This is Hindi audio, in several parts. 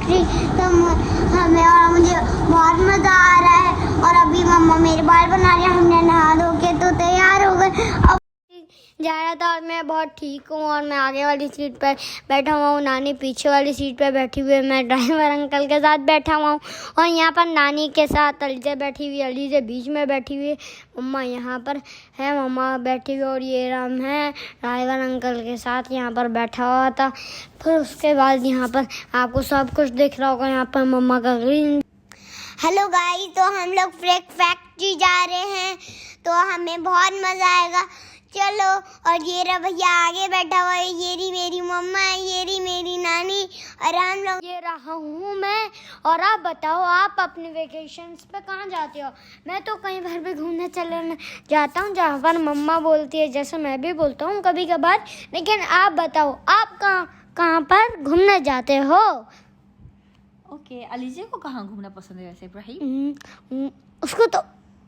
फैक्ट्री, तो हमें और मुझे बहुत मज़ा आ रहा है। और अभी मम्मा मेरे बाल बना रही है, हमने नहा धो के तो तैयार हो गए। अब जा रहा था और मैं बहुत ठीक हूँ और मैं आगे वाली सीट पर बैठा हुआ हूँ, नानी पीछे वाली सीट पर बैठी हुई है, मैं ड्राइवर अंकल के साथ बैठा हुआ हूँ और यहाँ पर नानी के साथ अलीज़ा बैठी हुई है, अलीज़ा बीच में बैठी हुई है, मम्मा यहाँ पर है, मम्मा बैठी हुई और ये राम है ड्राइवर अंकल के साथ यहाँ पर बैठा हुआ था। फिर उसके बाद यहाँ पर आपको सब कुछ दिख रहा होगा, यहाँ पर मम्मा का ग्रीन। हेलो गाइस, तो हम लोग फैक्ट्री जा रहे हैं तो हमें बहुत मज़ा आएगा, चलो। और ये रहा भैया आगे बैठा हुआ है, ये रही मेरी मम्मा है, ये रही मेरी नानी और हम लोग। ये रहा हूँ मैं। और आप बताओ, आप अपने वेकेशंस पे कहाँ जाते हो? मैं तो कहीं बार भी घूमने चले जाता हूँ जहाँ पर मम्मा बोलती है, जैसे मैं भी बोलता हूँ कभी कभार। लेकिन आप बताओ, आप कहाँ पर घूमने जाते हो? ओके, अलीज़ा को कहाँ घूमना पसंद है वैसे इब्राहिम? उसको तो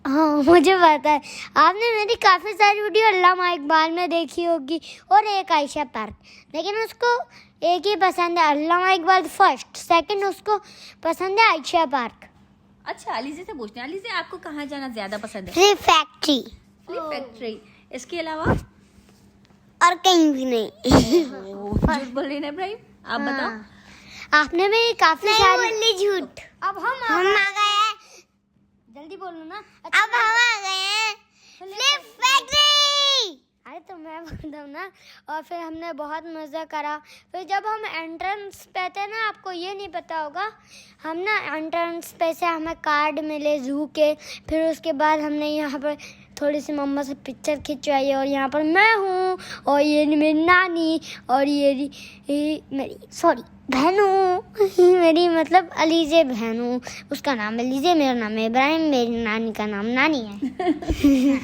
हाँ मुझे पता है, आपने मेरी काफ़ी सारी वीडियो अल्लामा इकबाल में देखी होगी और एक आयशा पार्क, लेकिन उसको एक ही पसंद है, अल्लामा इकबाल फर्स्ट, सेकंड उसको पसंद है आयशा पार्क। अच्छा, अलीज़ा से पूछते हैं, अलीज़ा आपको कहाँ जाना ज़्यादा पसंद है? Flip factory. फ्लिप फैक्ट्री, इसके अलावा और कहीं भी नहीं। झूठ बोल रही है इब्राहिम, आप बताओ। आपने भी काफ़ी सारी झूठ। अब हम आ गए हैं, जल्दी बोलो ना। अच्छा, अब हम आ गए हैं फ्लिप फैक्ट्री। अरे तो मैं बोलता हूँ ना। और फिर हमने बहुत मज़ा करा। फिर जब हम एंट्रेंस पे थे ना, आपको ये नहीं पता होगा, हम ना एंट्रेंस पे से हमें कार्ड मिले जू के। फिर उसके बाद हमने यहाँ पर थोड़ी सी मम्मा से पिक्चर खिंचवाई और यहाँ पर मैं हूँ और ये मेरी नानी और ये मेरी बहनू मेरी मतलब अलीज़ा बहनू, उसका नाम अलीज़ा, मेरा नाम है इब्राहिम, मेरी नानी का नाम नानी है।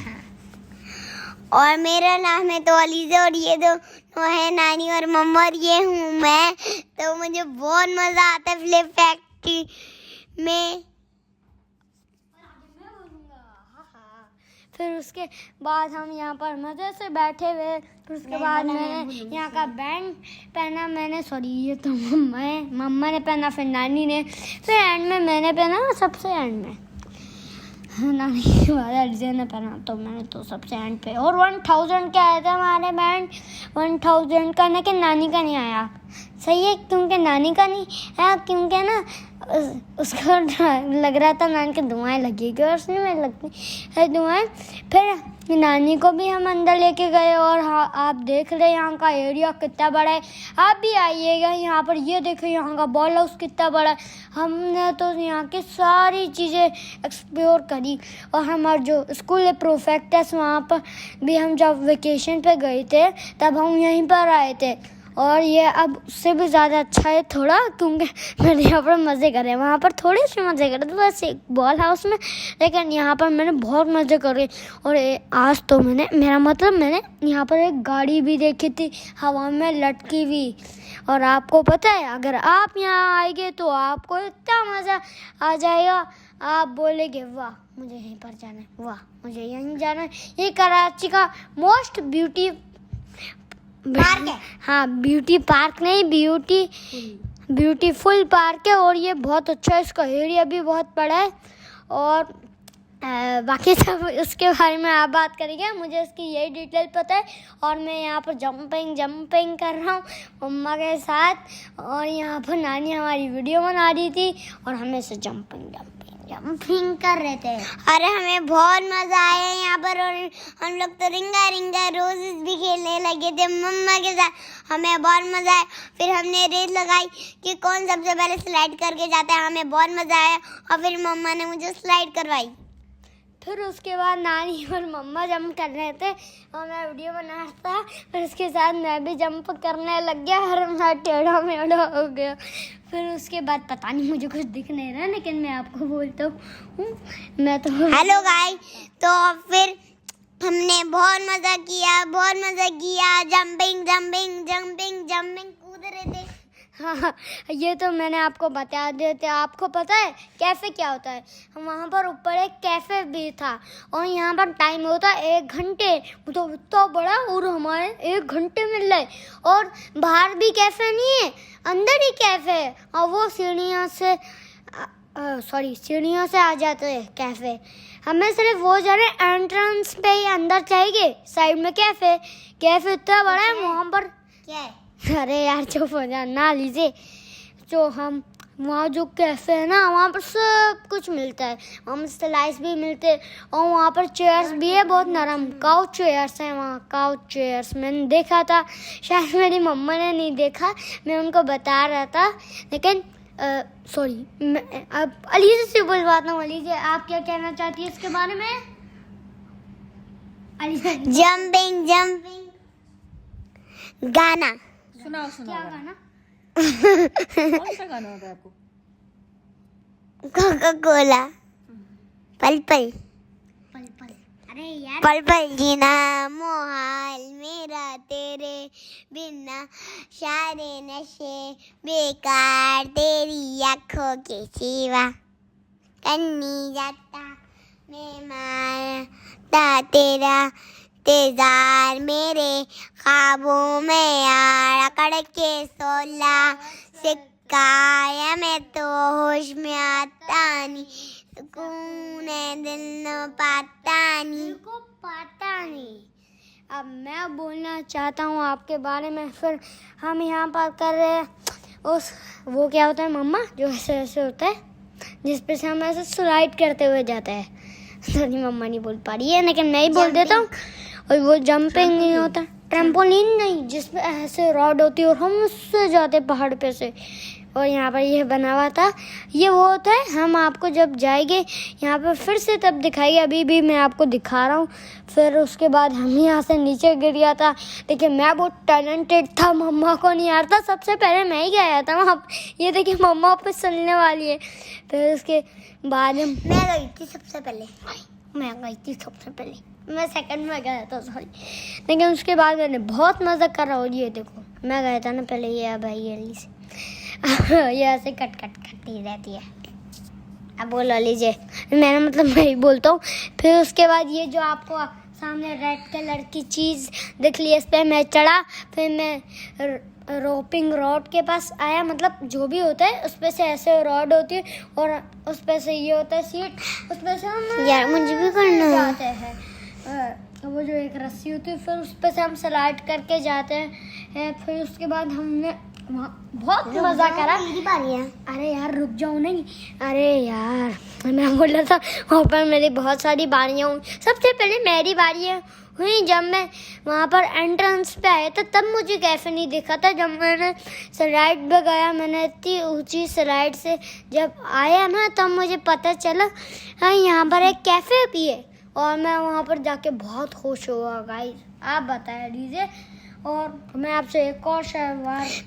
और मेरा नाम है तो अलीज़ा और ये दो है नानी और मम्मा और ये हूँ मैं। तो मुझे बहुत मज़ा आता है फ्लिप फैक्ट्री में। फिर उसके बाद हम यहाँ पर मज़े से बैठे हुए। फिर उसके बाद मैंने यहाँ का बैंड पहना, ये तो मम्मा ने पहना, फिर नानी ने, फिर एंड में मैंने पहना, सबसे एंड में नानी के बाद अलीज़ा ने पहना, तो मैंने तो सबसे एंड पे। और 1000 के आए थे हमारे बैंड, 1000 का, लेकिन नानी का नहीं आया। सही है, क्योंकि नानी का नहीं आया, क्योंकि ना उसको लग रहा था नानी की दुआएं लगेगी और उसने में लगती है दुआएं। फिर नानी को भी हम अंदर लेके गए और हाँ, आप देख रहे यहाँ का एरिया कितना बड़ा है, आप भी आइएगा यहाँ पर। ये देखो यहाँ का बॉल हाउस कितना बड़ा है। हमने तो यहाँ की सारी चीज़ें एक्सप्लोर करी। और हमारा जो स्कूल है प्रोफेक्टस, वहाँ पर भी हम जब वेकेशन पे गए थे तब हम यहीं पर आए थे। और ये अब उससे भी ज़्यादा अच्छा है थोड़ा, क्योंकि मैंने यहाँ पर मज़े करे, वहाँ पर थोड़े से मज़े करे तो बस एक बॉल हाउस में, लेकिन यहाँ पर मैंने बहुत मज़े करे। और आज तो मैंने यहाँ पर एक गाड़ी भी देखी थी हवा में लटकी हुई। और आपको पता है, अगर आप यहाँ आएंगे तो आपको इतना मज़ा आ जाएगा, आप बोलेंगे वाह मुझे यहीं पर जाना है, वाह मुझे यहीं जाना है। ये कराची का मोस्ट पार्क है। हाँ, ब्यूटी पार्क नहीं, ब्यूटीफुल पार्क है। और ये बहुत अच्छा है, इसका एरिया भी बहुत बड़ा है। और बाकी सब उसके बारे में आप बात करेंगे, मुझे इसकी यही डिटेल पता है। और मैं यहाँ पर जंपिंग कर रहा हूँ मम्मा के साथ। और यहाँ पर नानी हमारी वीडियो बना रही थी और हमें से जंपिंग कर रहे थे। अरे हमें बहुत मज़ा आया यहाँ पर। और हम लोग तो रिंगा रोजेस भी खेलने लगे थे मम्मा के साथ, हमें बहुत मज़ा आया। फिर हमने रेस लगाई कि कौन सबसे पहले स्लाइड करके जाता है, हमें बहुत मज़ा आया। और फिर मम्मा ने मुझे स्लाइड करवाई। फिर उसके बाद नानी और मम्मा जंप कर रहे थे और मैं वीडियो बना रहा था। फिर उसके साथ मैं भी जंप करने लग गया और मैं टेढ़ा मेढ़ा हो गया। फिर उसके बाद पता नहीं मुझे कुछ दिख नहीं रहा, लेकिन मैं आपको बोलता हूँ मैं तो हेलो गाइस। तो फिर हमने बहुत मज़ा किया, जंपिंग कूद रहे थे। हाँ, ये तो मैंने आपको बता दिया था। आपको पता है कैफ़े क्या होता है? वहाँ पर ऊपर एक कैफ़े भी था और यहाँ पर टाइम होता है 1 घंटे, तो इतना बड़ा, और हमारे 1 घंटे मिल रहा है। और बाहर भी कैफ़े नहीं है, अंदर ही कैफे है और वो सीढ़ियों से आ जाते हैं कैफे। हमें सिर्फ वो जा रहे एंट्रेंस पे ही अंदर चाहिए, साइड में कैफे इतना बड़ा है वहाँ पर। क्या है? अरे यार चुप हो जा ना लीजिए। जो हम वहाँ जो कैफे है ना वहाँ पर सब कुछ मिलता है, वहाँ पर स्लाइस भी मिलते हैं और वहाँ पर चेयर्स भी है बहुत नरम, काउच चेयर्स हैं वहाँ। काउच चेयर्स मैंने देखा था, शायद मेरी मम्मा ने नहीं देखा, मैं उनको बता रहा था। लेकिन सॉरी अब अलीज़ा से बुलवाता हूँ। अलीज़ा आप क्या कहना चाहती है इसके बारे में? अलीज़ा जंपिंग गाना सुनाओ क्या गाना? कौन सा गाना होता है आपको? कोका कोला पल पल पल पल। अरे यार पल पल जीना मोहाल मेरा तेरे बिना, सारे नशे बेकार तेरी आँखों के सिवा, कन्नी जाता मैं मारता तेरा तेजार मेरे ख्वाबों में यार अकड़ के सोला सिकाया मैं तो होश में आता नहीं, सुकून है दिल न पाता नहीं। को पता नहीं। अब मैं बोलना चाहता हूँ आपके बारे में। फिर हम यहाँ पर कर रहे हैं उस वो क्या होता है मम्मा जो ऐसे ऐसे होता है जिस पे से हम ऐसे स्लाइड करते हुए जाते हैं। सॉरी मम्मा नहीं बोल पा रही है लेकिन मैं ही बोल देता हूँ। और वो जंपिंग नहीं होता, ट्रैम्पोलिन नहीं जिस पे ऐसे रॉड होती है और हम उससे जाते पहाड़ पे से। और यहाँ पर ये बना हुआ था, ये वो होता है हम आपको जब जाएंगे यहाँ पर फिर से तब दिखाएंगे, अभी भी मैं आपको दिखा रहा हूँ। फिर उसके बाद हम यहाँ से नीचे गिर गया था। देखिए मैं बहुत टैलेंटेड था, मम्मा को नहीं आ रहा था, सबसे पहले मैं ही गया था वहाँ। ये देखिए मम्मा पे चलने वाली है। फिर उसके बाद मैं गई थी सबसे पहले, मैं सेकंड में गया था सॉरी। लेकिन उसके बाद मैंने बहुत मज़ा करा। और ये देखो मैं गया था ना पहले, ये भाई अली से ये ऐसे कट करती रहती है। अब बोलो लीजिए, मैंने मतलब मैं ही बोलता हूँ। फिर उसके बाद ये जो आपको सामने रेड कलर की चीज़ दिख ली, इस पर मैं चढ़ा। फिर मैं रोपिंग रॉड के पास आया, मतलब जो भी होता है उस पर से ऐसे रॉड होती है और उस पर से ये होता है सीट, उस पर से हम यार मुझे भी करना है। जाते हैं। वो जो एक रस्सी होती है फिर उस पर से हम स्लाइड करके जाते हैं। फिर उसके बाद हमने वहाँ बहुत मज़ा करा। मेरी बारी है। अरे यार रुक जाओ नहीं, अरे यार मैं बोल रहा था वहाँ पर मेरी बहुत सारी बारियाँ हुई। सबसे पहले मेरी बारी हुई जब मैं वहाँ पर एंट्रेंस पे आया था, तब मुझे कैफे नहीं दिखा था। जब मैंने स्लाइड पे गया, मैंने इतनी ऊंची स्लाइड से जब आया ना तब मुझे पता चला हाँ यहाँ पर एक कैफे भी है। और मैं वहाँ पर जाके बहुत खुश हुआ गाइस। आप बताया दीजिए। और मैं आपसे एक और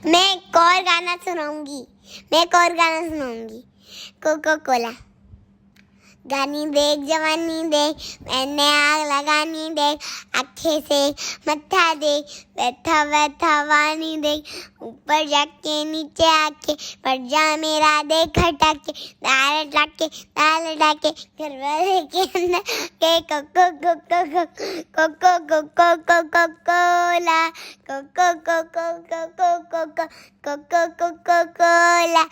मैं एक और गाना सुनाऊंगी कोका कोला। गानी देख जवानी देख मैंने आग लगानी देख, आँखें से मत्था देख बैठा बैठा वानी देख, ऊपर जाके नीचे आके पर जा मेरा देख हटाके, दाल डाके घर वाले के अंदर के coco coco coco coco coco cola coco coco coco coco coco coco cola,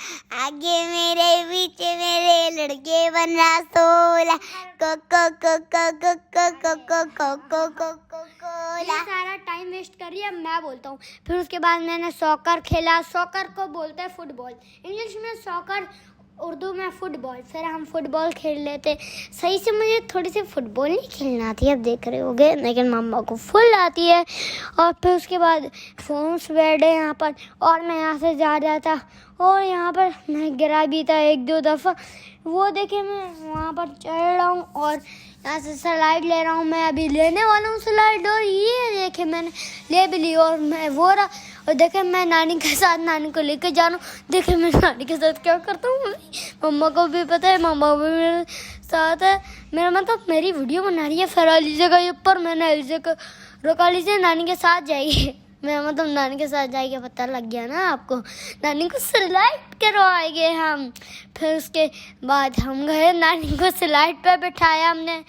आगे मेरे पीछे मेरे लड़के बन रहा सोला coco coco coco coco coco coco cola. ये सारा टाइम वेस्ट करिए। अब मैं बोलता हूँ। फिर उसके बाद मैंने सॉकर खेला। सॉकर को बोलते हैं फुटबॉल, इंग्लिश में सॉकर, उर्दू में फुटबॉल। फिर हम फुटबॉल खेल लेते। सही से मुझे थोड़ी सी फुटबॉल नहीं खेलना आती है, अब देख रहे होगे, लेकिन मम्मा को फुल आती है। और फिर उसके बाद फोन्स बैठे यहाँ पर और मैं यहाँ से जा रहा था और यहाँ पर मैं गिरा भी था एक दो दफ़ा। वो देखे मैं वहाँ पर चढ़ रहा हूँ और यहाँ से स्लाइड ले रहा हूँ। मैं अभी लेने वाला हूँ स्लाइड और ये देखे मैंने ले भी ली और मैं वो रहा। और देखे मैं नानी के साथ नानी को लेकर जा रहा हूँ। देखे मैं नानी के साथ क्या करता हूँ, मम्मा को भी पता है, मम्मा भी मेरे साथ है। मेरा मतलब मेरी वीडियो बना रही है। फिर अलीज़ा का ऊपर मैंने अलीज़ा को रोका, लीजिए नानी के साथ जाइए। मैं मतलब नानी के साथ जाएंगे, पता लग गया ना आपको। नानी को स्लाइड करवाएंगे हम। फिर उसके बाद हम गए, नानी को स्लाइड पे बिठाया हमने।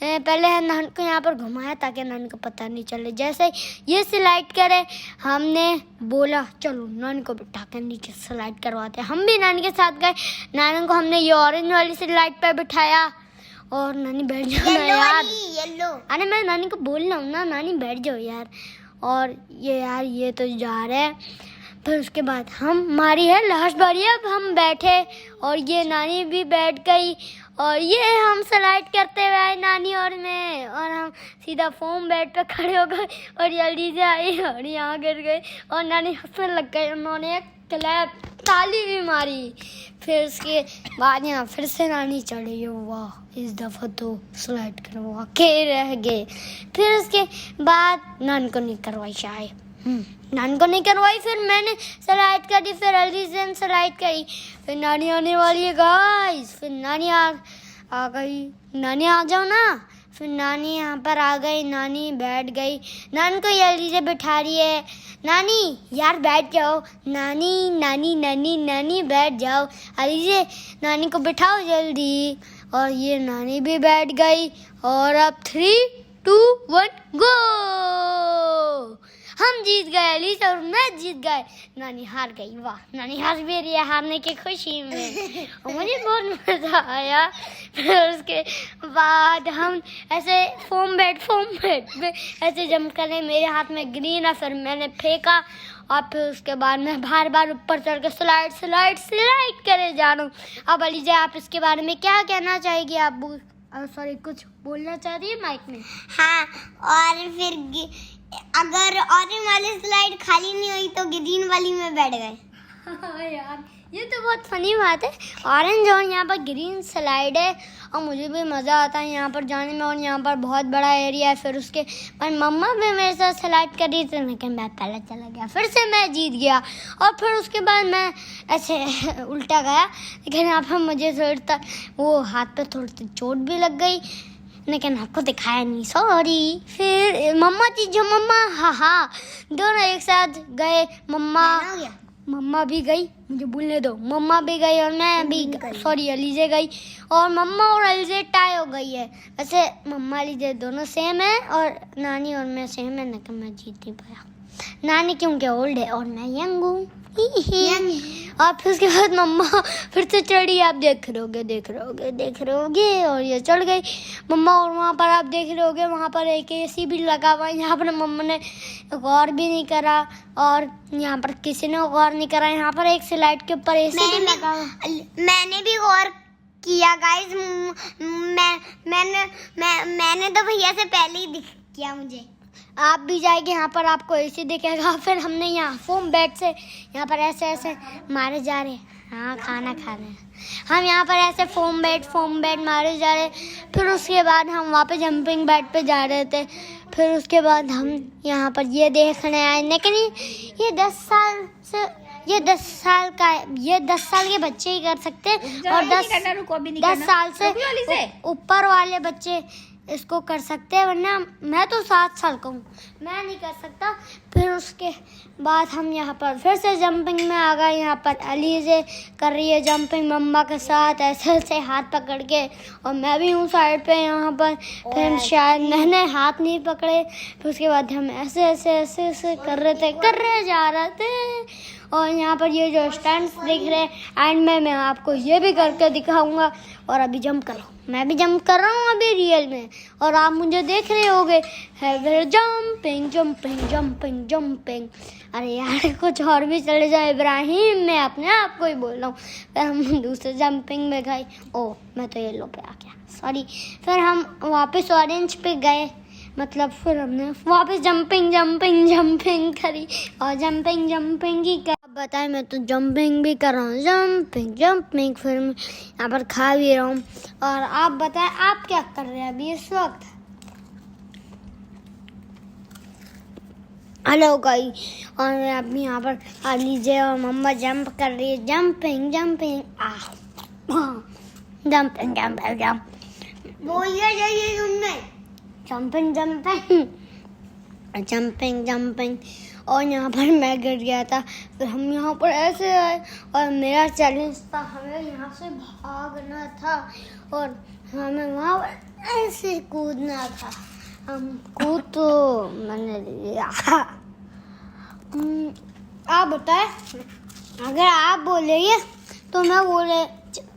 पहले नानी को यहाँ पर घुमाया ताकि नानी को पता नहीं चले। जैसे ये स्लाइड करे हमने बोला चलो नानी को बिठा कर नीचे स्लाइड करवाते। हम भी नानी के साथ गए। नानी को हमने ये ऑरेंज वाली स्लाइड पर बिठाया और नानी बैठ जाओ ना यार। येलो। अरे मैं नानी को बोल रहा हूँ ना, नानी बैठ जाओ यार। और ये यार ये तो जा रहे हैं। फिर उसके बाद हमारी है लास्ट बारी, अब हम बैठे और ये नानी भी बैठ गई और ये हम स्लाइड करते हुए आए नानी और मैं, और हम सीधा फोम बेड पे खड़े हो गए और जल्दी से आई और यहाँ गिर गए और नानी हंसने लग गई। उन्होंने एक क्लैप ताली भी मारी। फिर उसके बाद यहाँ फिर से नानी चढ़ी। वाह इस दफ़ा तो स्लाइड करवा के रह गए। फिर उसके बाद नानी को नहीं करवाई शायद, नानी को नहीं करवाई। फिर मैंने स्लाइड करी, फिर जल्दी से स्लाइड करी। फिर नानी आने वाली है गाइस। फिर नानी आ गई। नानी आ जाओ ना। फिर नानी यहाँ पर आ गई। नानी बैठ गई। नानी को जल्दी से बिठा रही है। नानी यार बैठ जाओ। नानी नानी नानी नानी बैठ जाओ। जल्दी से नानी को बिठाओ जल्दी। और ये नानी भी बैठ गई। और अब 3, 2, 1 गो। हम जीत गए, अलीसा और मैं जीत गए। नानी हार गई। वाह नानी हार भी रही है हारने की खुशी में। और मुझे बहुत मजा आया। फिर उसके बाद हम ऐसे फोम बेड पे ऐसे जंप करे। मेरे हाथ में ग्रीन है, फिर मैंने फेंका और फिर उसके बाद मैं बार बार ऊपर चढ़ के स्लाइड करे जा रहा हूँ। अब अलीजा आप इसके बारे में क्या कहना चाहेगी? आप सॉरी कुछ बोलना चाह रही है माइक में? हाँ, और फिर अगर ऑरेंज वाली स्लाइड खाली नहीं हुई तो ग्रीन वाली में बैठ गए। हाँ यार ये तो बहुत फनी बात है। ऑरेंज और यहाँ पर ग्रीन स्लाइड है और मुझे भी मज़ा आता है यहाँ पर जाने में। और यहाँ पर बहुत बड़ा एरिया है। फिर उसके बाद मम्मा भी मेरे साथ स्लाइड कर रही थी, लेकिन मैं पहले चला गया। फिर से मैं जीत गया। और फिर उसके बाद मैं ऐसे उल्टा गया, लेकिन यहाँ पर मुझे थोड़ा वो हाथ पे थोड़ी चोट भी लग गई, लेकिन आपको दिखाया नहीं, सॉरी। फिर मम्मा दोनों एक साथ गए। मम्मा भी गई, मुझे बोलने दो। मम्मा भी गई और मैं भी सॉरी अलीजे गई। और मम्मा और अलीजे टाई हो गई है। वैसे मम्मा अलीजे दोनों सेम है और नानी और मैं सेम है, लेकिन मैं जीत नहीं पाया। नानी क्योंकि ओल्ड है और मैं यंग हूँ। और फिर उसके बाद मम्मा फिर से चढ़ी। आप देख रहे होगे और ये चढ़ गई मम्मा। और वहाँ पर आप देख रहे होगे वहाँ पर एक AC भी लगा हुआ है। यहाँ पर मम्मा ने गौर भी नहीं करा और यहाँ पर किसी ने गौर नहीं करा। यहाँ पर एक स्लाइड के ऊपर AC भी लगा हुआ। मैंने भी गौर किया गाइस। मैंने तो भैया से पहले ही दिख किया। मुझे आप भी जाएंगे यहाँ पर आपको AC दिखेगा। फिर हमने यहाँ फोम बेड से यहाँ पर ऐसे मारे जा रहे। हाँ खाना खा रहे हैं हम यहाँ पर ऐसे फोम बेड मारे जा रहे। फिर उसके बाद हम वहाँ पे जंपिंग बेड पे जा रहे थे। फिर उसके बाद हम यहाँ पर ये देखने आए, लेकिन ये 10 साल के बच्चे ही कर सकते हैं और 10 साल से ऊपर वाले बच्चे इसको कर सकते हैं, वरना मैं तो 7 साल का हूँ, मैं नहीं कर सकता। फिर उसके बाद हम यहाँ पर फिर से जंपिंग में आ गए। यहाँ पर अलीजे कर रही है जंपिंग मम्मा के साथ ऐसे हाथ पकड़ के, और मैं भी हूँ साइड पे यहाँ पर। फिर शायद मैंने हाथ नहीं पकड़े। फिर उसके बाद हम ऐसे कर रहे जा रहे थे। और यहाँ पर ये जो स्टैंड्स दिख रहे हैं एंड में मैं आपको ये भी करके दिखाऊंगा। और अभी जंप करो, मैं भी जंप कर रहा हूँ अभी रियल में, और आप मुझे देख रहे होगे। जंपिंग। अरे यार कुछ और भी चले जाए इब्राहिम, मैं अपने आप को ही बोल रहा हूँ। फिर हम दूसरे जंपिंग में गए। मैं तो येलो पे आ गया, सॉरी। फिर हम वापस ऑरेंज पे गए, मतलब फिर हमने वापस जंपिंग करी और जंपिंग ही कर। बताए मैं तो जंपिंग भी कर रहा हूँ, जंपिंग। फिर मैं यहाँ पर खा भी रहा हूँ। और आप बताएं आप क्या कर रहे हैं अभी इस वक्त? हेलो गाइस, और मैं अभी यहाँ पर अलीजे और मम्मा जंप कर रही है। जंपिंग बोलिए जाइए तुमने। जंपिंग। और यहाँ पर मैं गिर गया था। फिर हम यहाँ पर ऐसे आए और मेरा चैलेंज था हमें यहाँ से भागना था। और हमें वहाँ पर ऐसे कूदना था, हम कूद तो मैंने लिया। आप बताए, अगर आप बोलेंगे तो मैं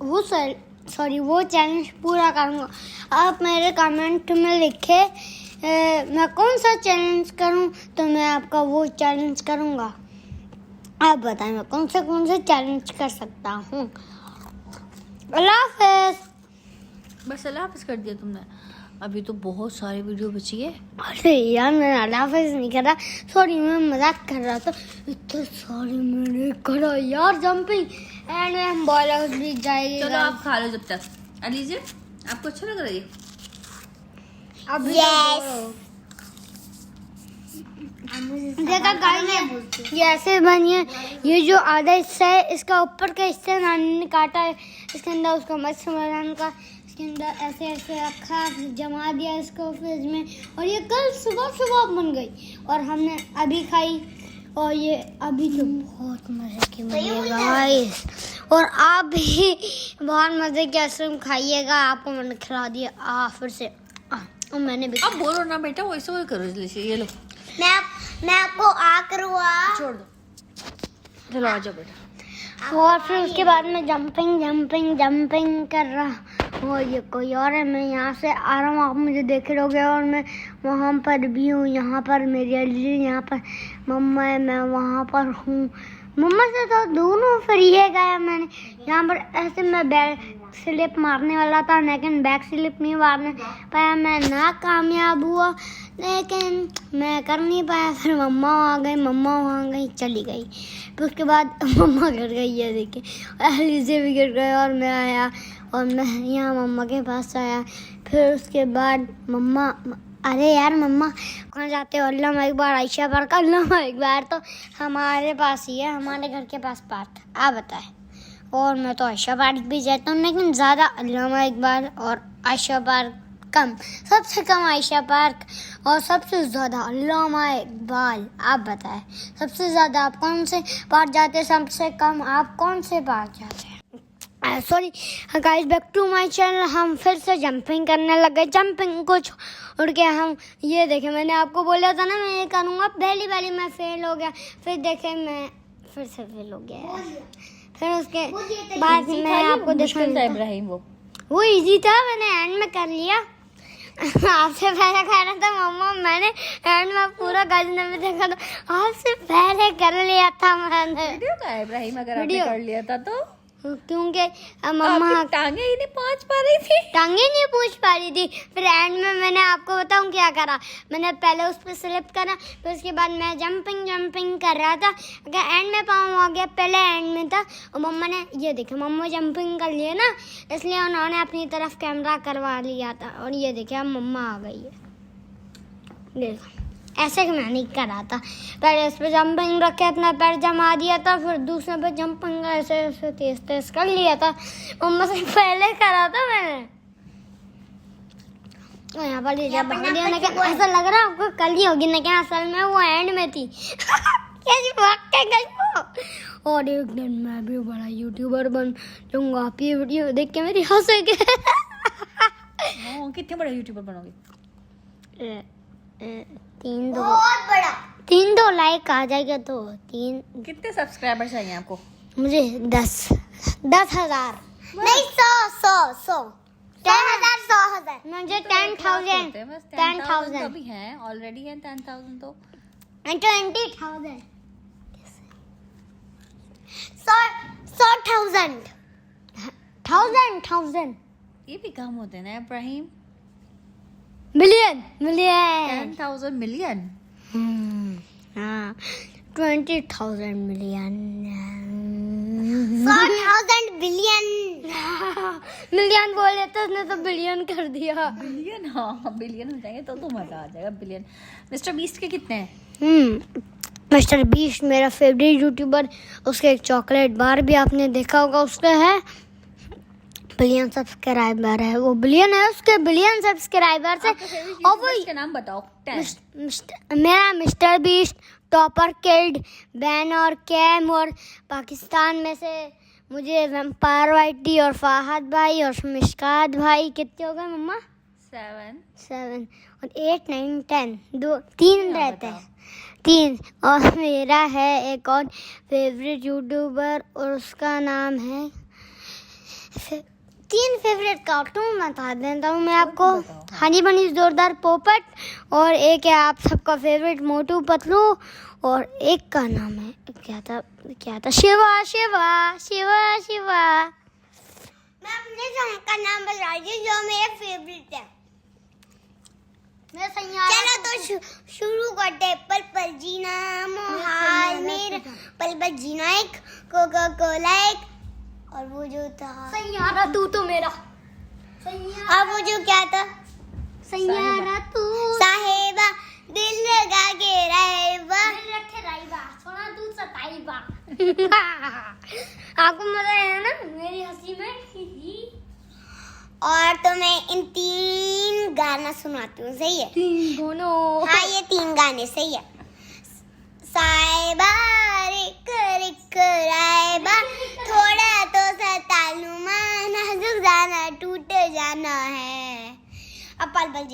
वो चैलेंज पूरा करूँगा। आप मेरे कमेंट में लिखे मैं कौन सा चैलेंज करूँ, तो मैं आपका वो चैलेंज करूँगा। आप बताएं मैं कौन से चैलेंज कर सकता हूँ। अल्लाह हाफ़िज़। बस अल्लाह हाफिज़ कर दिया तुमने? अभी तो बहुत सारी वीडियो बची है। अरे यार मैंने अल्लाह हाफ़िज़ नहीं करा, सॉरी, मैं मजाक कर रहा था। इतना सॉरी मैंने करा यार, जंपिंग एंड में हम बॉल आउट भी जाएगी। चलो आप खा लो जब तक। अलीजे आपको अच्छा लग रहा है ये? अब Yes. देखा गाइस, ये ऐसे बनिए। ये जो आधा हिस्सा है, इसका ऊपर का हिस्सा नानी ने काटा है, इसके अंदर उसका मस्त मजान का, इसके अंदर ऐसे ऐसे रखा, फिर जमा दिया इसको फ्रिज में, और ये कल सुबह बन गई और हमने अभी खाई। और ये अभी तो बहुत मजे की बनी है गाइस, और आप भी बहुत मजे की आइसक्रीम खाइएगा। आपको मैंने खिला दिया फिर से, और मैंने भी। अब बोलो ना बेटा, वैसे वो करो जल्दी। ये लो, मैं आपको आ करूँगा। छोड़ दो। चलो आ जाओ बेटा। और फिर उसके बाद में जंपिंग कर रहा। और ये कोई और है, मैं यहाँ से आ रहा हूँ, आप मुझे देख रहोगे, और मैं वहाँ पर भी हूँ। यहाँ पर मेरी अली, यहाँ पर मम्मा है, मैं वहाँ पर हूँ। मम्मा से तो दोनों फिर ये गया मैंने। यहाँ पर ऐसे मैं बैक स्लिप मारने वाला था, लेकिन बैक स्लिप नहीं मारने पाया, मैं ना कामयाब हुआ, लेकिन मैं कर नहीं पाया। फिर मम्मा वहाँ गई, चली गई। फिर उसके बाद मम्मा गिर गई, ये देखिए, अली से भी गिर गए, और मैं आया, और मैं यहाँ मम्मा के पास आया। फिर उसके बाद मम्मा, अरे यार मम्मा कहाँ जाते हो? अल्लाह एक बार आयशा पार्क, अल्लाह एक बार तो हमारे पास ही है, हमारे घर के पास पार्क, आप बताएं। और मैं तो आयशा पार्क भी जाता हूँ, लेकिन ज़्यादा अल्लामा इकबाल और आयशा पार्क कम, सबसे कम आयशा पार्क और सबसे ज़्यादा अल्लामा इकबाल। आप बताएं सबसे ज़्यादा आप कौन से पार्क जाते हैं, सबसे कम आप कौन से पार्क जाते हैं? Sorry guys, back to my channel. हम फिर से जंपिंग करने लगे। जंपिंग को छोड़ के हम ये देखे, मैंने आपको बोला था ना मैं ये करूँगा, पहली मैं फेल हो गया, फिर देखे मैं फिर से फेल हो गया। फिर उसके बाद मैं आपको दिखाऊंगा। इब्राहिम वो इजी था, मैंने एंड में कर लिया। आपसे पहले कह रहा था मम्मा, मैंने एंड में पूरा गजने में देखा था, आपसे पहले कर लिया था मैंने। वीडियो का है इब्राहिम, अगर आपने कर लिया था तो, क्योंकि मम्मा टांगे ही नहीं पहुंच पा रही थी, टांगे नहीं पूछ पा रही थी। फिर एंड में मैंने आपको बताऊं क्या करा, मैंने पहले उस पर स्लिप करा, फिर उसके बाद मैं जंपिंग कर रहा था। अगर एंड में पाँव आ गया, पहले एंड में था, और मम्मा ने ये देखे, मम्मा जंपिंग कर लिए ना, इसलिए उन्होंने अपनी तरफ कैमरा करवा लिया था। और ये देखे अब मम्मा आ गई है, देखो ऐसे मैं नहीं करा था। पहले इस पे जंपिंग रख के अपना पैर जमा दिया था, फिर दूसरे पे जंपिंग ऐसे तेज कर लिया था। मम्मा से पहले करा था मैंने। और यहाँ पर ये जब लेकिन ऐसा लग रहा है आपको कल ही होगी, लेकिन असल में वो एंड में थी। कैसी भाग के गई वो। और एक दिन मैं भी बड़ा यूट्यूबर बन जाऊंगा, आप ये वीडियो देख के मेरी हंसेंगे। कितने बड़े यूट्यूबर बनोगे? 3-2 लाइक आ जाएगा तो 3। कितने सब्सक्राइबर चाहिए आपको? मुझे 10,000 नहीं 100 10,000 मुझे 10,000 10,000 अभी हैं, ऑलरेडी हैं 10,000 तो 20,000 100,000 ये भी कम होते हैं ना इब्राहिम? Million 10,000 million. हाँ 20,000 मिलियन 100,000 बिलियन मिलियन बोले तो उसने तो बिलियन कर दिया। बिलियन? हाँ बिलियन हो जाएंगे तो मजा आ जाएगा। बिलियन। मिस्टर बीस्ट के कितने हैं? मिस्टर बीस्ट मेरा फेवरेट यूट्यूबर, उसके एक चॉकलेट बार भी आपने देखा होगा, उसका है बिलियन सब्सक्राइबर है, वो बिलियन है उसके, बिलियन सब्सक्राइबर से। और वो इसका नाम बताओ। मेरा mister beast, topper killed, ban और कैम, और पाकिस्तान में से मुझे पार्वती और फहद भाई और मिशकात भाई कितने हो गए मम्मा? 7 और 8 9 10 3 रहते हैं 3। और मेरा है एक और फेवरेट यूट्यूबर और उसका नाम है 3 फेवरेट कार्टून बता देता हूँ मैं आपको। हनी बनी जोरदार पोपट, और एक है आप सबका फेवरेट मोटू पतलू, और एक का नाम है क्या था शिवा शिवा शिवा शिवा। मैं अपने सॉन्ग का नाम बता रही हूँ जो मेरे फेवरेट है। चलो तो शुरू करते हैं। पल पल जीना मोहाल मेरा, पल पल जीना एक कोका कोला एक, और वो जो था सैयारा तू तो मेरा और वो जो क्या था सैयारा तू साहेबा दिल लगा के रहेबा रखे राइबा सोना तू सताईबा। आपको मजा आया ना मेरी हंसी में? और तो मैं इन 3 गाना सुनाती हूँ, सही है? 3 दोनों। हाँ ये 3 गाने सही है। साहिबा रिक रिक रायबा थोड़ा तो सतालू नाजुक जाना टूट जाना है। अब पल पल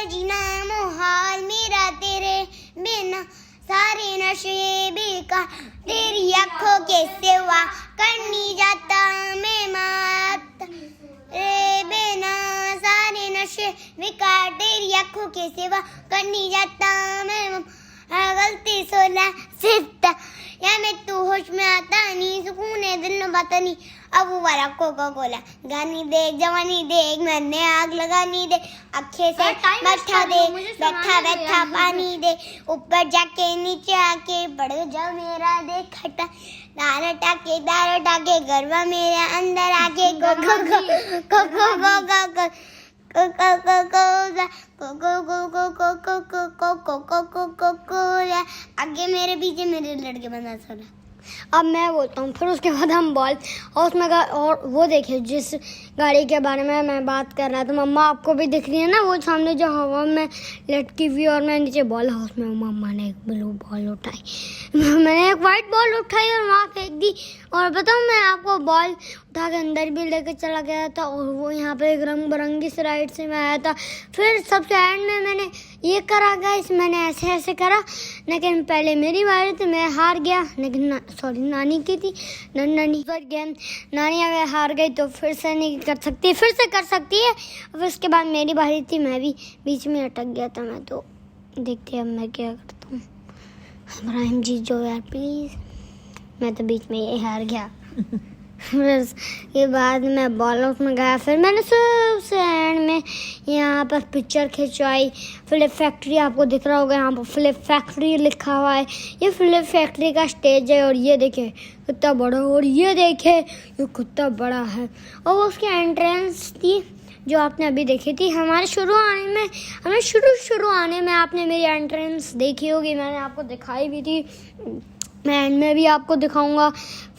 जीना मोहाल मेरा तेरे बिना सारे नशे बेकार, तेरी आँखों के सिवा करनी जाता मैं मात रे बिना सारे नशे बेकार, तेरी आँखों के सिवा करनी जाता मैं गलती 16 सिद्धा या मैं तू होश में आता नहीं, सुकून है दिल में बात नहीं। अब वो वाला कोका कोला गानी देख जवानी देख मैंने आग लगानी दे, अखे से मट्ठा दे बैठा बैठा पानी दे, ऊपर जाके नीचे आके बढ़ जा मेरा देख खटा दार टाके गरबा मेरे अंदर आके गो गो गो गो गो गो गो गो आगे मेरे पीछे मेरे लड़के बना सोना। अब मैं बोलता हूँ, फिर उसके बाद हम बॉल और उसमें और वो देखिए जिस गाड़ी के बारे में मैं बात कर रहा था, मम्मा आपको भी दिख रही है ना वो सामने जो हवा में लटकी हुई, और मैं नीचे बॉल हाउस में मम्मा ने एक ब्लू बॉल उठाई, मैंने एक वाइट बॉल उठाई और वहाँ फेंक दी। और बताऊँ मैं आपको बॉल उठा के अंदर भी लेके चला गया था, और वो यहाँ पे एक रंग बिरंगी स्लाइड से मैं आया था। फिर सबसे एंड में मैंने ये करा गाइस, मैंने ऐसे ऐसे करा, लेकिन पहले मेरी बारी थी मैं हार गया, लेकिन सॉरी नानी की थी नानी अगर हार गई तो फिर से नहीं कर सकती, फिर से कर सकती है। और उसके बाद मेरी बारी थी, मैं भी बीच में अटक गया था मैं, तो देखते अब मैं क्या करता हूँ। इब्राहिम जी जो यार प्लीज़, मैं तो बीच में ये हार गया। फिर उसके बाद मैं बॉल आउट में गया, फिर मैंने सबसे एंड में यहाँ पर पिक्चर खिंचवाई। फिलिप फैक्ट्री आपको दिख रहा होगा, यहाँ पर फिलिप फैक्ट्री लिखा हुआ है, ये फिलिप फैक्ट्री का स्टेज है। और ये देखे कितना बड़ा, और ये देखे ये कितना बड़ा है। और वो उसकी एंट्रेंस थी जो आपने अभी देखी थी। हमारे शुरू आने में आपने मेरी एंट्रेंस देखी होगी, मैंने आपको दिखाई भी थी, मैं एंड में भी आपको दिखाऊंगा।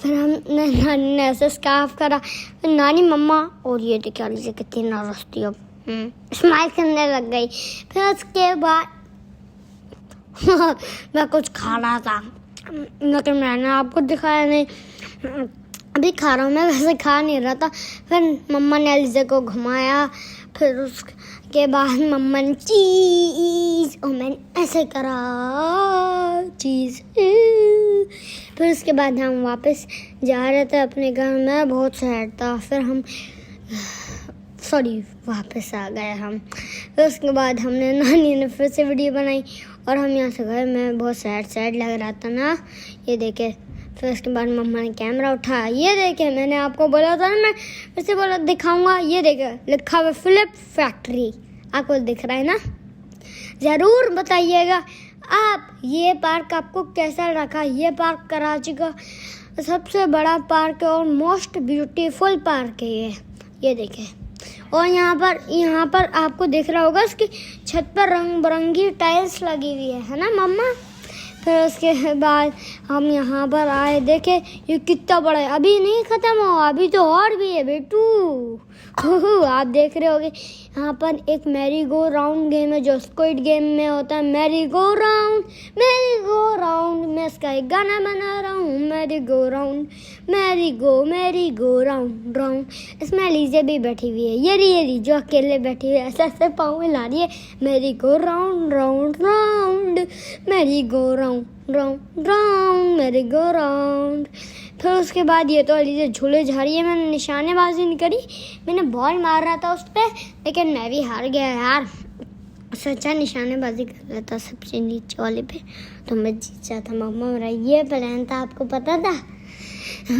फिर हमने नानी ने ऐसे स्कार्फ करा, फिर नानी मम्मा, और ये देखिए लीजिए कितनी नर्वस थी, अब स्माइल करने लग गई। फिर उसके बाद मैं कुछ खा रहा था, लेकिन मैंने आपको दिखाया नहीं, अभी खा रहा हूँ मैं, वैसे खा नहीं रहा था। फिर मम्मा ने अलीज़ा को घुमाया, फिर उसके बाद मम्मा ने चीज़, और मैंने ऐसे करा चीज़। फिर उसके बाद हम वापस जा रहे थे अपने घर में, बहुत सैड था। फिर हम वापस आ गए हम। फिर उसके बाद हमने नानी ने फिर से वीडियो बनाई और हम यहाँ से गए। मैं बहुत सैड लग रहा था ना, ये देखे। फिर उसके बाद मम्मा ने कैमरा उठाया, ये देखे मैंने आपको बोला था ना, मैं फिर से बोला दिखाऊंगा, ये देखे लिखा हुआ फिलिप फैक्ट्री, आपको दिख रहा है ना? ज़रूर बताइएगा आप ये पार्क आपको कैसा लगा। ये पार्क कराची का सबसे बड़ा पार्क है और मोस्ट ब्यूटीफुल पार्क है ये देखें। और यहाँ पर आपको दिख रहा होगा इसकी छत पर रंग बिरंगी टाइल्स लगी हुई है ना मम्मा। फिर उसके बाद हम यहाँ पर आए, देखे ये कितना बड़ा है, अभी नहीं ख़त्म हुआ, अभी तो और भी है बेटू। आप देख रहे होगे यहाँ पर एक मैरी गो राउंड गेम है जो स्क्विड गेम में होता है। मैरी गो राउंड मैं इसका एक गाना बना रहा हूँ। Merry go round merry go round round. इसमें एलिज़ा भी बैठी हुई है, ये रही जो अकेले बैठी हुई है, ऐसे ऐसे पाँव हिला रही है। Merry go round round round merry go round round round merry go round. फिर उसके बाद ये तो एलिज़ा झूले जा रही है। मैंने निशानेबाजी नहीं करी, मैंने बॉल मार रहा था उस पर, लेकिन मैं भी हार गया यार। उससे अच्छा निशानेबाजी कर रहा था सबसे नीचे वाले पे, तो मैं जीत जाता। मम्मा मेरा ये प्लान था, आपको पता था।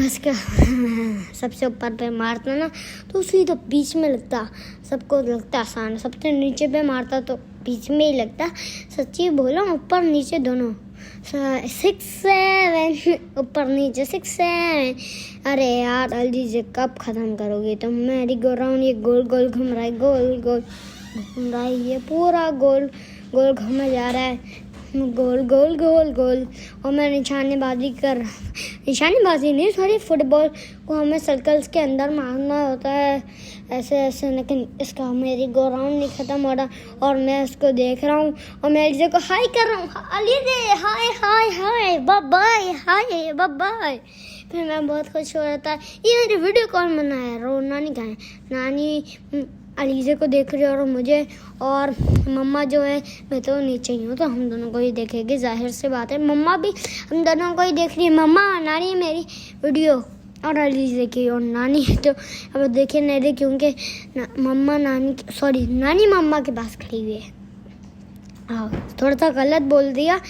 उसका सबसे ऊपर पे मारता ना तो उसी तो बीच में लगता, सबको लगता आसान। सबसे नीचे पे मारता तो बीच में ही लगता। सच्ची बोलो, ऊपर नीचे दोनों 6 7 ऊपर नीचे 6 7। अरे यार एलिज़ा कब ख़त्म करोगे तुम? मैरी गो राउंड ये गोल गोल घूम रहा है, गोल गोल घूम रहा है, ये पूरा गोल गोल घूमा जा रहा है, गोल गोल गोल गोल। और मैं निशानेबाजी नहीं सॉरी, फुटबॉल को हमें सर्कल्स के अंदर मारना होता है ऐसे ऐसे। लेकिन इसका मेरी गो राउंड नहीं ख़त्म हो रहा और मैं उसको देख रहा हूँ और मैं एलिज़ा को हाय कर रहा हूँ, Eliza hi hi hi bye bye hi bye bye. फिर मैं बहुत खुश हो रहा था। ये मेरी वीडियो कॉल बनाया रो नानी कहाँ है? नानी एलिज़ा को देख रही है और मुझे, और मम्मा जो है मैं तो नीचे ही हूँ, तो हम दोनों को ही देखेगी, जाहिर सी बात है। मम्मा भी हम दोनों को ही देख रही है। मम्मा नानी मेरी वीडियो और एलिज़ा की, और नानी तो अब देखे नहीं रही क्योंकि नानी मम्मा के पास खड़ी हुई है। हाँ थोड़ा सा गलत बोल दिया,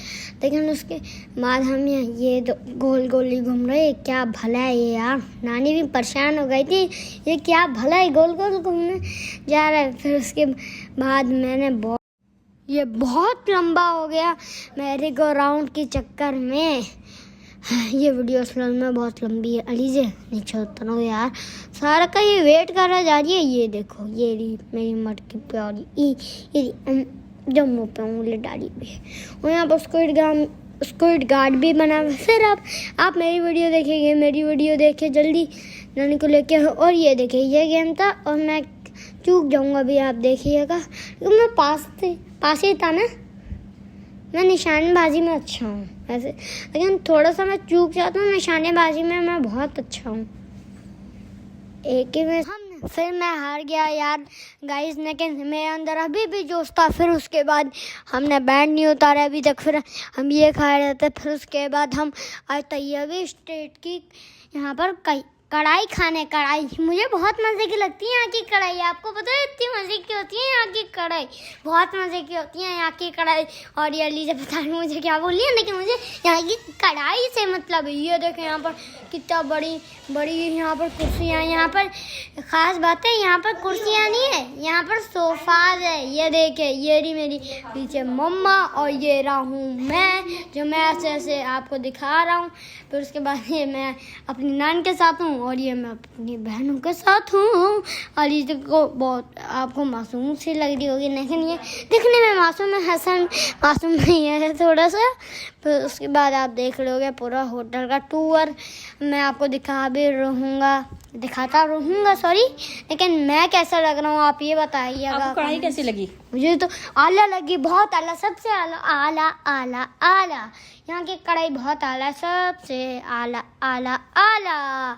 लेकिन उसके बाद हम ये तो गोल गोल ही घूम रहे। क्या भला है ये यार, नानी भी परेशान हो गई थी, ये क्या भला है गोल गोल घूमने जा रहा है। फिर उसके बाद मैंने ये बहुत लंबा हो गया मैरी गो राउंड के चक्कर में। ये वीडियो असल में बहुत लंबी है। एलिज़ा नीचे उतरो यार, सारा का ये वेट कर रहा जा रही है। ये देखो ये रही मेरी मटकी प्यारी ये जो मुँह पे उंगली डाली हुई है। और यहाँ पर स्क्विड गार्ड भी बना हुआ है। फिर आप मेरी वीडियो देखेंगे, मेरी वीडियो देखे जल्दी नानी को लेके। और ये देखिए ये गेम था और मैं चूक जाऊँगा भी, आप देखिएगा। मैं पास ही था ना, मैं निशानेबाजी में अच्छा हूँ वैसे, लेकिन थोड़ा सा मैं चूक जाता हूँ। निशानेबाजी में मैं बहुत अच्छा हूँ, एक ही में फिर मैं हार गया यार गाइस, लेकिन मेरे अंदर अभी भी जोश था। फिर उसके बाद हमने बैंड नहीं उतारा अभी तक, फिर हम ये खा रहे थे। फिर उसके बाद हम आए तैयबी स्टेट की यहाँ पर कढ़ाई खाने। कढ़ाई मुझे बहुत मज़े की लगती है यहाँ की कढ़ाई, आपको पता है इतनी मज़े की होती है यहाँ की कढ़ाई, बहुत मज़े की होती है यहाँ की कढ़ाई। और ये एलिज़ा पता नहीं मुझे क्या बोली है, लेकिन मुझे यहाँ की कढ़ाई से मतलब ये देखें यहाँ पर कितना बड़ी बड़ी यहाँ पर कुर्सियाँ। यहाँ पर ख़ास बात है, यहाँ पर कुर्सियाँ नहीं है, यहाँ पर सोफ़ाज है। ये देखे ये रही मेरी पीछे मम्मा और ये रहा हूँ मैं, जो मैं ऐसे ऐसे आपको दिखा रहा हूँ। फिर उसके बाद ये मैं अपनी नान के साथ हूँ और ये मैं अपनी बहनों के साथ हूँ। और ये को बहुत आपको मासूम सी लग रही होगी, लेकिन ये दिखने में मासूम है, हसन मासूम नहीं है थोड़ा सा। फिर उसके बाद आप देख लोगे पूरा होटल का टूर, मैं आपको दिखाता रहूँगा सॉरी। लेकिन मैं कैसा लग रहा हूँ आप ये बताइएगा। आपको कढ़ाई कैसी लगी? मुझे तो आला लगी, बहुत आला, सबसे आला आला आला आला। यहाँ की कढ़ाई बहुत आला, सबसे आला आला आला।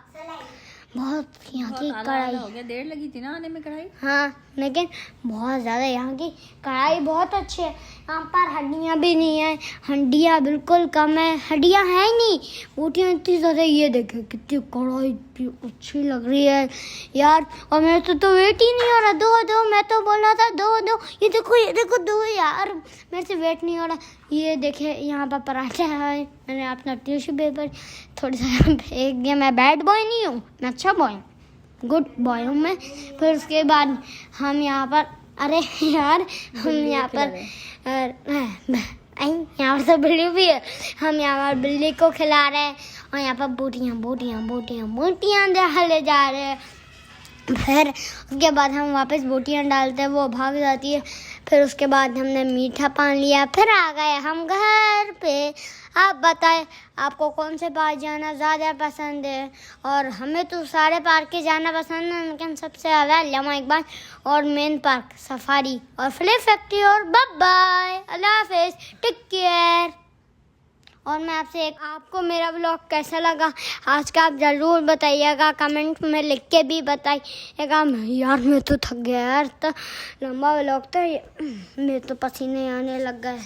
बहुत यहाँ की कढ़ाई हो गया, देर लगी थी ना आने में कढ़ाई। हाँ लेकिन बहुत ज़्यादा यहाँ की कढ़ाई बहुत अच्छी है। यहाँ पर हड्डियाँ भी नहीं है, हड्डियाँ बिल्कुल कम है, हड्डियाँ है ही नहीं, बूटियाँ इतनी ज़्यादा। ये देखे कितनी कढ़ाई अच्छी लग रही है यार। और मेरे तो वेट ही नहीं हो रहा, दो मैं तो बोल रहा था दो। ये देखो दो यार, मेरे से वेट नहीं हो रहा। ये देखे यहाँ पर पराठा है, मैंने अपना टिश्यू पेपर थोड़ा सा फेंक दिया। मैं बैड बॉय नहीं हूँ, मैं अच्छा बॉय हूँ, गुड बॉय हूँ मैं। फिर उसके बाद हम यहाँ पर अरे यार हम यहाँ पर तो बिल्ली भी है, हम यहाँ पर बिल्ली को खिला रहे हैं और यहाँ पर बोटियाँ डाले जा रहे हैं। फिर उसके बाद हम वापस बोटियाँ डालते हैं, वो भाग जाती है। फिर उसके बाद हमने मीठा पान लिया, फिर आ गए हम घर पे। आप बताएं आपको कौन से पार्क जाना ज़्यादा पसंद है। और हमें तो सारे पार्क के जाना पसंद है, लेकिन सबसे ज़्यादा अल्लामा इकबाल और मेन पार्क, सफारी और फिल्म फैक्ट्री। और बाय बाय, अल्लाह हाफिज़, टेक केयर। और मैं आपको मेरा व्लॉग कैसा लगा आज का आप ज़रूर बताइएगा, कमेंट में लिख के भी बताइएगा। यार मैं तो थक गया यार, तो लंबा व्लॉग था, मेरे तो पसीने आने लग गए।